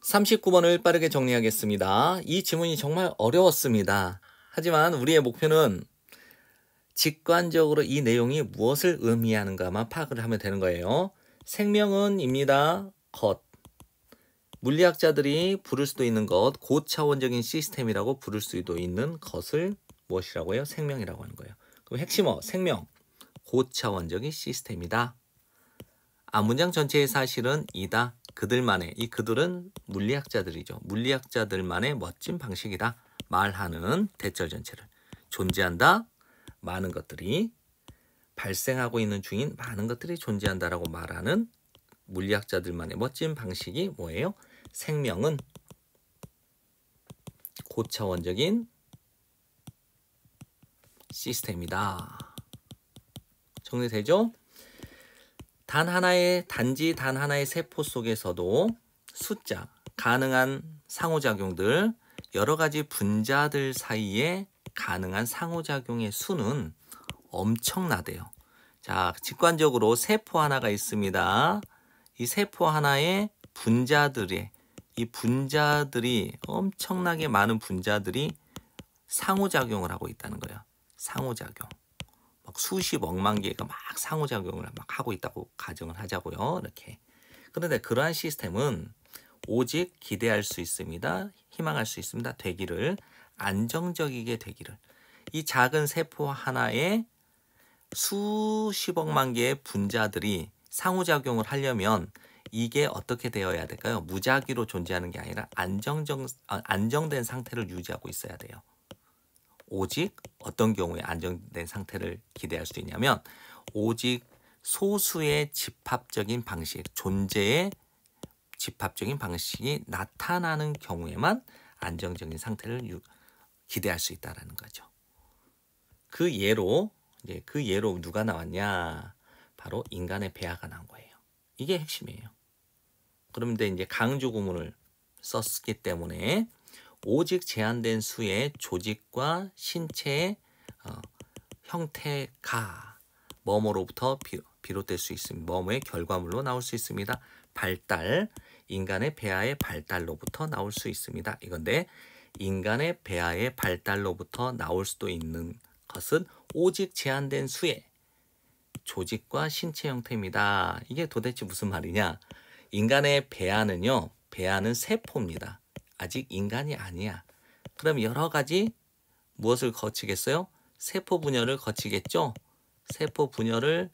39번을 빠르게 정리하겠습니다. 이 지문이 정말 어려웠습니다. 하지만 우리의 목표는 직관적으로 이 내용이 무엇을 의미하는가만 파악을 하면 되는 거예요. 생명은입니다. 것. 물리학자들이 부를 수도 있는 것, 고차원적인 시스템이라고 부를 수도 있는 것을 무엇이라고 해요? 생명이라고 하는 거예요. 그럼 핵심어, 생명, 고차원적인 시스템이다. 문장 전체의 사실은 이다. 그들만의, 이 그들은 물리학자들이죠. 물리학자들만의 멋진 방식이다. 말하는 대절 전체를. 존재한다. 많은 것들이 발생하고 있는 중인 많은 것들이 존재한다라고 말하는 물리학자들만의 멋진 방식이 뭐예요? 생명은 고차원적인 시스템이다. 정리되죠? 단지 단 하나의 세포 속에서도 숫자, 가능한 상호작용들, 여러 가지 분자들 사이에 가능한 상호작용의 수는 엄청나대요. 자, 직관적으로 세포 하나가 있습니다. 이 세포 하나의 이 분자들이 엄청나게 많은 분자들이 상호작용을 하고 있다는 거예요. 상호작용. 막 수십억만 개가 막 상호작용을 막 하고 있다고 가정을 하자고요. 이렇게. 그런데 그러한 시스템은 오직 기대할 수 있습니다. 희망할 수 있습니다. 되기를. 안정적이게 되기를. 이 작은 세포 하나에 수십억만 개의 분자들이 상호작용을 하려면 이게 어떻게 되어야 될까요? 무작위로 존재하는 게 아니라 안정된 상태를 유지하고 있어야 돼요. 오직 어떤 경우에 안정된 상태를 기대할 수 있냐면 오직 소수의 집합적인 방식, 존재의 집합적인 방식이 나타나는 경우에만 안정적인 상태를 기대할 수 있다는 거죠. 그 예로 누가 나왔냐? 바로 인간의 배아가 나온 거예요. 이게 핵심이에요. 그런데 이제 강조 구문을 썼기 때문에 오직 제한된 수의 조직과 신체의 형태가 뭐뭐로부터 비롯될 수 있습니다. 뭐뭐의 결과물로 나올 수 있습니다. 발달, 인간의 배아의 발달로부터 나올 수 있습니다. 이건데 인간의 배아의 발달로부터 나올 수도 있는 것은 오직 제한된 수의 조직과 신체 형태입니다. 이게 도대체 무슨 말이냐? 인간의 배아는 세포입니다. 아직 인간이 아니야. 그럼 여러 가지 무엇을 거치겠어요? 세포 분열을 거치겠죠? 세포 분열을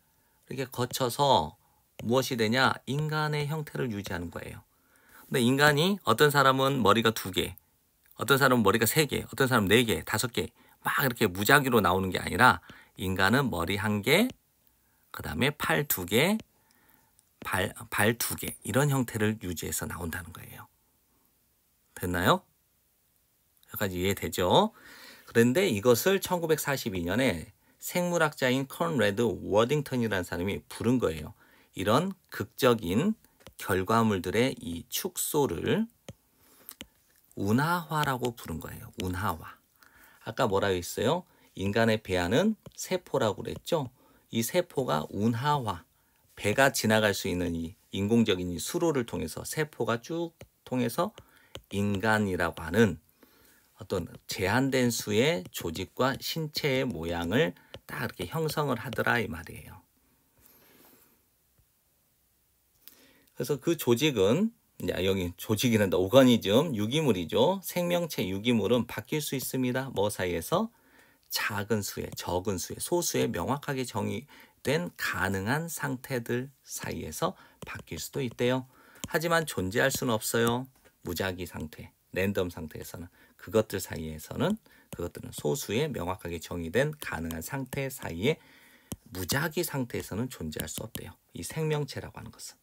이렇게 거쳐서 무엇이 되냐? 인간의 형태를 유지하는 거예요. 근데 인간이 어떤 사람은 머리가 2개, 어떤 사람은 머리가 3개, 어떤 사람은 4개, 5개 막 이렇게 무작위로 나오는 게 아니라 인간은 머리 1개, 그 다음에 팔 2개, 발 2개 이런 형태를 유지해서 나온다는 거예요. 됐나요? 여기까지 이해되죠? 그런데 이것을 1942년에 생물학자인 컨레드 워딩턴이라는 사람이 부른 거예요. 이런 극적인 결과물들의 이 축소를 운하화라고 부른 거예요. 운하화. 아까 뭐라고 했어요? 인간의 배아는 세포라고 그랬죠? 이 세포가 운하화, 배가 지나갈 수 있는 이 인공적인 이 수로를 통해서 세포가 쭉 통해서 인간이라고 하는 어떤 제한된 수의 조직과 신체의 모양을 딱 이렇게 형성을 하더라 이 말이에요. 그래서 그 조직은 여기 조직이란다. 오가니즘, 유기물이죠. 생명체 유기물은 바뀔 수 있습니다. 뭐 사이에서? 작은 수의, 적은 수의, 소수의 명확하게 정의된 가능한 상태들 사이에서 바뀔 수도 있대요. 하지만 존재할 수는 없어요. 무작위 상태, 랜덤 상태에서는. 그것들 사이에서는 그것들은 소수의 명확하게 정의된 가능한 상태 사이에 무작위 상태에서는 존재할 수 없대요. 이 생명체라고 하는 것은.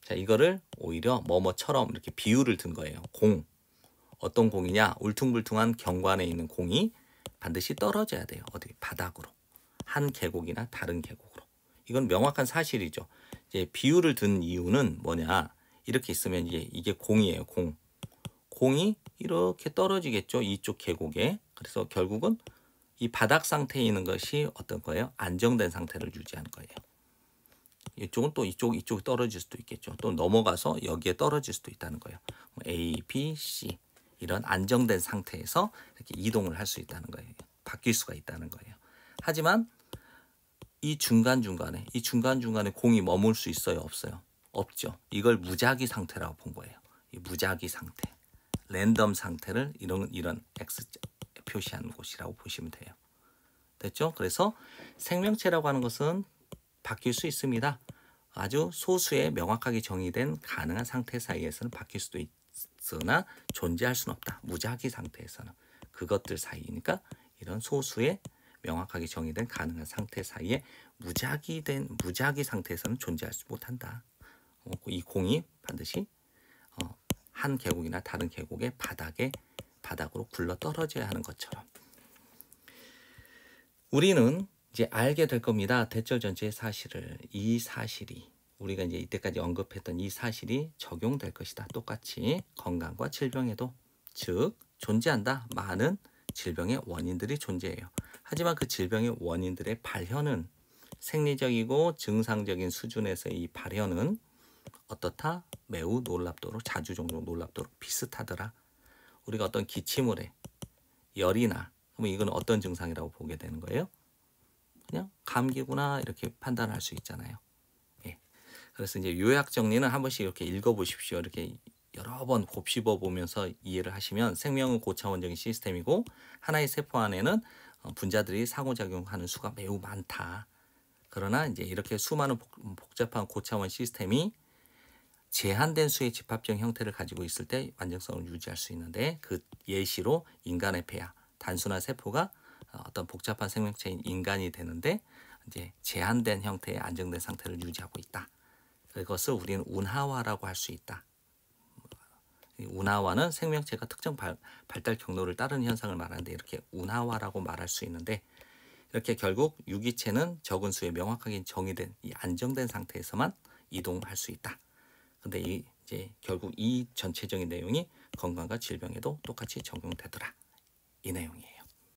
자, 이거를 오히려 뭐뭐처럼 이렇게 비유를 든 거예요. 공. 어떤 공이냐? 울퉁불퉁한 경관에 있는 공이 반드시 떨어져야 돼요. 어디? 바닥으로. 한 계곡이나 다른 계곡으로. 이건 명확한 사실이죠. 이제 비유를 든 이유는 뭐냐? 이렇게 있으면 이게 공이에요. 공. 공이 이렇게 떨어지겠죠. 이쪽 계곡에. 그래서 결국은 이 바닥 상태에 있는 것이 어떤 거예요? 안정된 상태를 유지하는 거예요. 이쪽은 또 이쪽이 떨어질 수도 있겠죠. 또 넘어가서 여기에 떨어질 수도 있다는 거예요. A, B, C 이런 안정된 상태에서 이렇게 이동을 할 수 있다는 거예요. 바뀔 수가 있다는 거예요. 하지만 이 중간중간에 공이 머물 수 있어요? 없어요? 없죠. 이걸 무작위 상태라고 본 거예요. 이 무작위 상태, 랜덤 상태를 이런 X 표시한 곳이라고 보시면 돼요. 됐죠? 그래서 생명체라고 하는 것은 바뀔 수 있습니다. 아주 소수의 명확하게 정의된 가능한 상태 사이에서는 바뀔 수도 있으나 존재할 수는 없다. 무작위 상태에서는. 그것들 사이니까 이런 소수의 명확하게 정의된 가능한 상태 사이에 무작위 상태에서는 존재하지 못한다. 이 공이 반드시 한 계곡이나 다른 계곡의 바닥으로 굴러 떨어져야 하는 것처럼 우리는 이제 알게 될 겁니다. 대절 전체의 사실을. 이 사실이 우리가 이제 이때까지 언급했던 이 사실이 적용될 것이다. 똑같이 건강과 질병에도. 즉 존재한다. 많은 질병의 원인들이 존재해요. 하지만 그 질병의 원인들의 발현은 생리적이고 증상적인 수준에서의 이 발현은 어떻다? 매우 놀랍도록 자주 종종 놀랍도록 비슷하더라. 우리가 어떤 기침을 해. 열이 나. 그러면 이건 어떤 증상이라고 보게 되는 거예요? 그냥 감기구나 이렇게 판단할 수 있잖아요. 예. 그래서 이제 요약 정리는 한 번씩 이렇게 읽어보십시오. 이렇게 여러 번 곱씹어 보면서 이해를 하시면 생명은 고차원적인 시스템이고 하나의 세포 안에는 분자들이 상호작용하는 수가 매우 많다. 그러나 이제 이렇게 수많은 복잡한 고차원 시스템이 제한된 수의 집합적 형태를 가지고 있을 때 완전성을 유지할 수 있는데 그 예시로 인간의 폐하, 단순한 세포가 어떤 복잡한 생명체인 인간이 되는데 이제 제한된 형태의 안정된 상태를 유지하고 있다. 그것을 우리는 운하화라고 할 수 있다. 운하화는 생명체가 특정 발달 경로를 따르는 현상을 말하는데 이렇게 운하화라고 말할 수 있는데 이렇게 결국 유기체는 적은 수의 명확하게 정의된 이 안정된 상태에서만 이동할 수 있다. 근데 이제 결국 이 전체적인 내용이 건강과 질병에도 똑같이 적용되더라. 이 내용이에요.